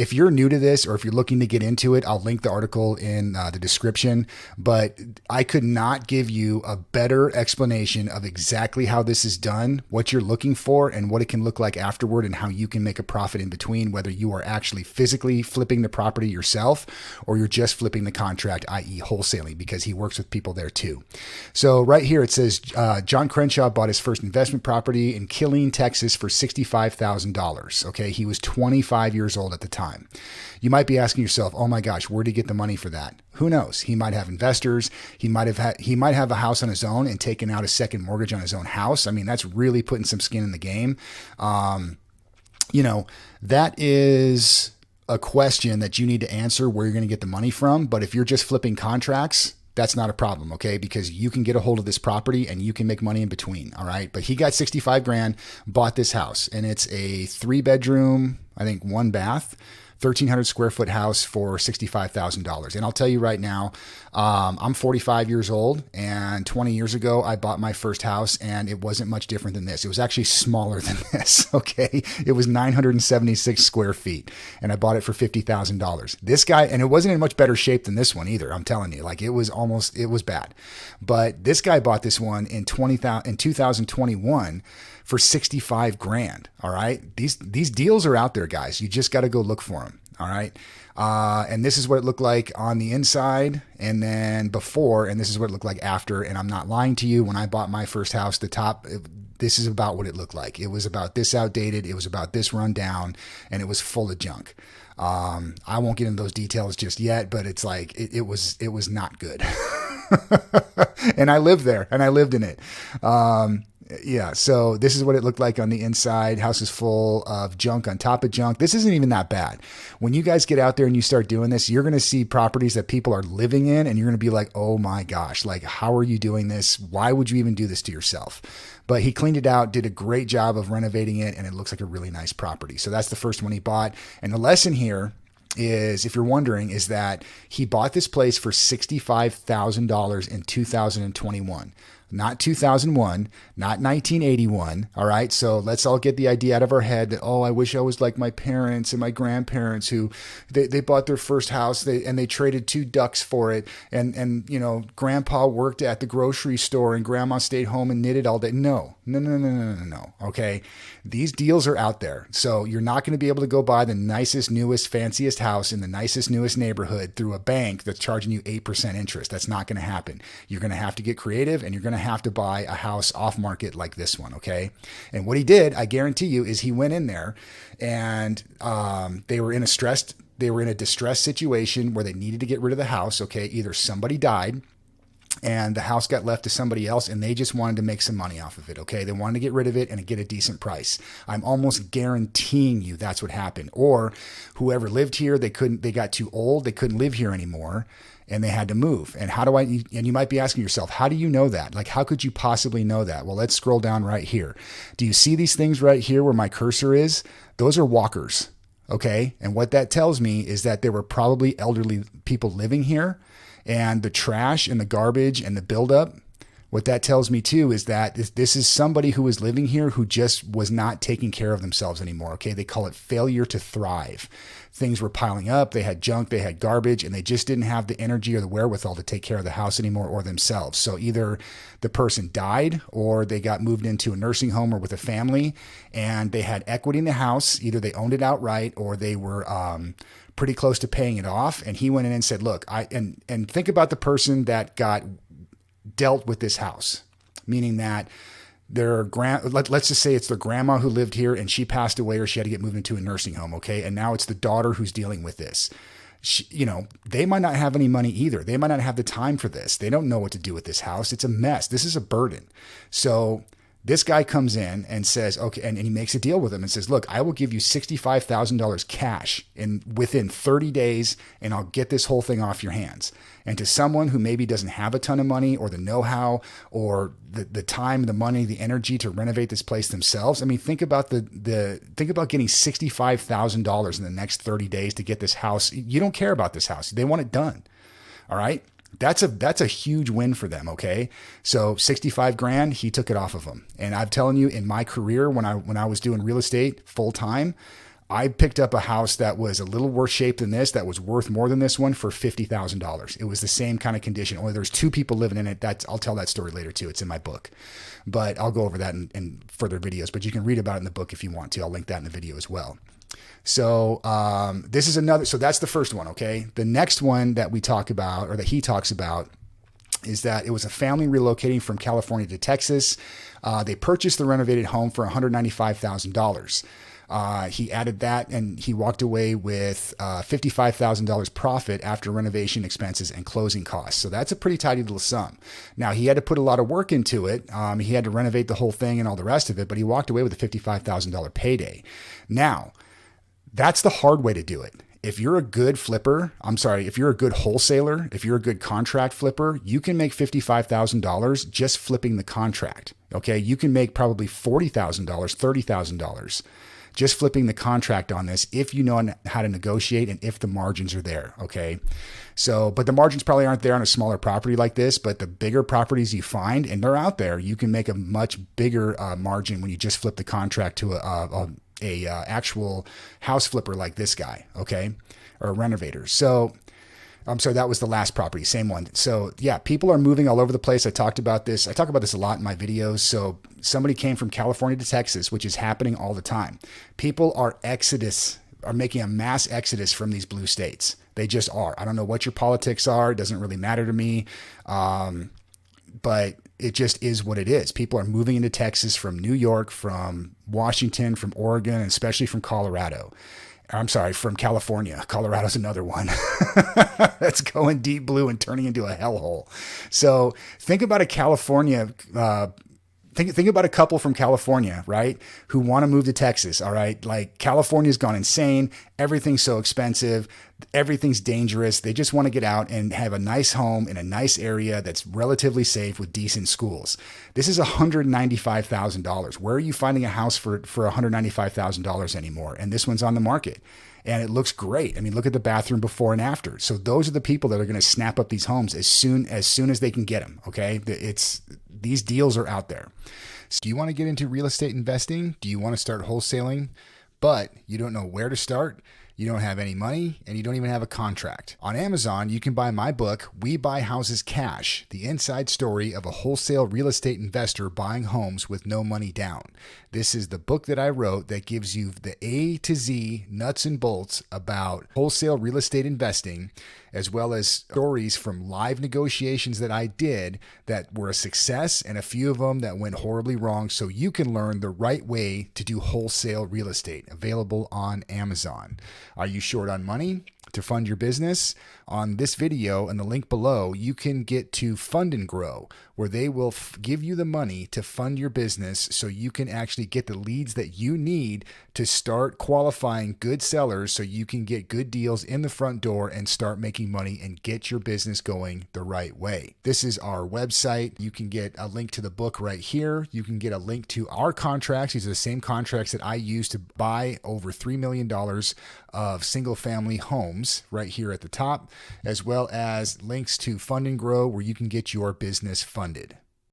if you're new to this or if you're looking to get into it, I'll link the article in the description. But I could not give you a better explanation of exactly how this is done, what you're looking for, and what it can look like afterward, and how you can make a profit in between, whether you are actually physically flipping the property yourself or you're just flipping the contract, i.e. wholesaling, because he works with people there too. So right here it says John Crenshaw bought his first investment property in Killeen, Texas for $65,000. Okay, he was 25 years old at the time. You might be asking yourself, oh my gosh, where did he get the money for that? Who knows? He might have investors. He might have a house on his own and taken out a second mortgage on his own house. I mean, that's really putting some skin in the game. That is a question that you need to answer, where you're going to get the money from. But if you're just flipping contracts, that's not a problem, okay? Because you can get a hold of this property and you can make money in between, all right? But he got 65 grand, bought this house, and it's a 3-bedroom, I think 1 bath, 1,300 square foot house for $65,000. And I'll tell you right now, I'm 45 years old, and 20 years ago, I bought my first house, and it wasn't much different than this. It was actually smaller than this, okay? It was 976 square feet, and I bought it for $50,000. This guy, and it wasn't in much better shape than this one either, I'm telling you. Like, it was bad. But this guy bought this one in 2021 for 65 grand. All right. These deals are out there, guys. You just got to go look for them. All right. And this is what it looked like on the inside, and then before, and this is what it looked like after. And I'm not lying to you. When I bought my first house, this is about what it looked like. It was about this outdated. It was about this run down, and it was full of junk. I won't get into those details just yet, but it's like, it was not good. And I lived there, and I lived in it. Yeah, so this is what it looked like on the inside. House is full of junk on top of junk. This isn't even that bad. When you guys get out there and you start doing this, you're going to see properties that people are living in, and you're going to be like, oh my gosh, like, how are you doing this? Why would you even do this to yourself? But he cleaned it out, did a great job of renovating it, and it looks like a really nice property. So that's the first one he bought. And the lesson here is, if you're wondering, is that he bought this place for $65,000 in 2021. Not 2001, not 1981. All right. So let's all get the idea out of our head that, oh, I wish I was like my parents and my grandparents who they bought their first house and they traded 2 ducks for it. And, grandpa worked at the grocery store and grandma stayed home and knitted all day. No. Okay. These deals are out there. So you're not going to be able to go buy the nicest, newest, fanciest house in the nicest, newest neighborhood through a bank that's charging you 8% interest. That's not going to happen. You're going to have to get creative, and you're going to have to buy a house off market like this one. Okay. And what he did, I guarantee you, is he went in there and they were in a distressed situation where they needed to get rid of the house. Okay. Either somebody died and the house got left to somebody else, and they just wanted to make some money off of it. Okay. They wanted to get rid of it and get a decent price. I'm almost guaranteeing you that's what happened. Or whoever lived here, they got too old. They couldn't live here anymore, and they had to move. And and you might be asking yourself, how do you know that? Like, how could you possibly know that? Well, let's scroll down right here. Do you see these things right here where my cursor is? Those are walkers. Okay. And what that tells me is that there were probably elderly people living here, and the trash and the garbage and the buildup. What that tells me too is that this is somebody who was living here who just was not taking care of themselves anymore. Okay. They call it failure to thrive. Things were piling up. They had junk, they had garbage, and they just didn't have the energy or the wherewithal to take care of the house anymore or themselves. So either the person died, or they got moved into a nursing home or with a family, and they had equity in the house. Either they owned it outright, or they were, pretty close to paying it off. And he went in and said, look, and think about the person that got dealt with this house, meaning that let's just say it's their grandma who lived here and she passed away, or she had to get moved into a nursing home. Okay. And now it's the daughter who's dealing with this. They might not have any money either. They might not have the time for this. They don't know what to do with this house. It's a mess. This is a burden. So this guy comes in and says, okay, and he makes a deal with him and says, look, I will give you $65,000 cash within 30 days, and I'll get this whole thing off your hands. And to someone who maybe doesn't have a ton of money, or the know-how, or the time, the money, the energy to renovate this place themselves. I mean, think about think about getting $65,000 in the next 30 days to get this house. You don't care about this house. They want it done. All right. That's a huge win for them. Okay. So 65 grand, he took it off of them. And I'm telling you, in my career, when I was doing real estate full time, I picked up a house that was a little worse shape than this, that was worth more than this one, for $50,000. It was the same kind of condition, only there's two people living in it. I'll tell that story later too. It's in my book, but I'll go over that in further videos, but you can read about it in the book if you want to. I'll link that in the video as well. So this is another, so that's the first one. Okay. The next one that we talk about, or that he talks about, is that it was a family relocating from California to Texas. They purchased the renovated home for $195,000. He added that, and he walked away with $55,000 profit after renovation expenses and closing costs. So that's a pretty tidy little sum. Now, he had to put a lot of work into it. He had to renovate the whole thing and all the rest of it, but he walked away with a $55,000 payday. Now, that's the hard way to do it. If you're a good flipper, if you're a good wholesaler, if you're a good contract flipper, you can make $55,000 just flipping the contract. Okay. You can make probably $40,000, $30,000 just flipping the contract on this, if you know how to negotiate and if the margins are there. Okay. So, but the margins probably aren't there on a smaller property like this, but the bigger properties you find, and they're out there, you can make a much bigger margin when you just flip the contract to a actual house flipper like this guy, okay, or a renovator. So that was the last property, same one. So yeah, people are moving all over the place. I talk about this a lot in my videos. So somebody came from California to Texas, which is happening all the time. People are making a mass exodus from these blue states. They just are. I don't know what your politics are. It doesn't really matter to me. But it just is what it is. People are moving into Texas from New York, from Washington, from Oregon, and especially from Colorado. I'm sorry, from California. Colorado's another one that's going deep blue and turning into a hellhole. So think about a California, think about a couple from California, right, who want to move to Texas, all right? Like, California's gone insane. Everything's so expensive. Everything's dangerous. They just want to get out and have a nice home in a nice area that's relatively safe with decent schools. This is $195,000. Where are you finding a house for $195,000 anymore? And this one's on the market. And it looks great. I mean, look at the bathroom before and after. So those are the people that are going to snap up these homes as soon as they can get them. Okay. These deals are out there. So do you want to get into real estate investing? Do you want to start wholesaling, but you don't know where to start? You don't have any money, and you don't even have a contract. On Amazon, you can buy my book, We Buy Houses Cash, the inside story of a wholesale real estate investor buying homes with no money down. This is the book that I wrote that gives you the A to Z nuts and bolts about wholesale real estate investing, as well as stories from live negotiations that I did that were a success and a few of them that went horribly wrong, so you can learn the right way to do wholesale real estate. Available on Amazon. Are you short on money to fund your business? On this video and the link below, you can get to Fund and Grow, where they will give you the money to fund your business so you can actually get the leads that you need to start qualifying good sellers so you can get good deals in the front door and start making money and get your business going the right way. This is our website. You can get a link to the book right here. You can get a link to our contracts. These are the same contracts that I use to buy over $3 million of single family homes right here at the top, as well as links to Fund and Grow, where you can get your business funded.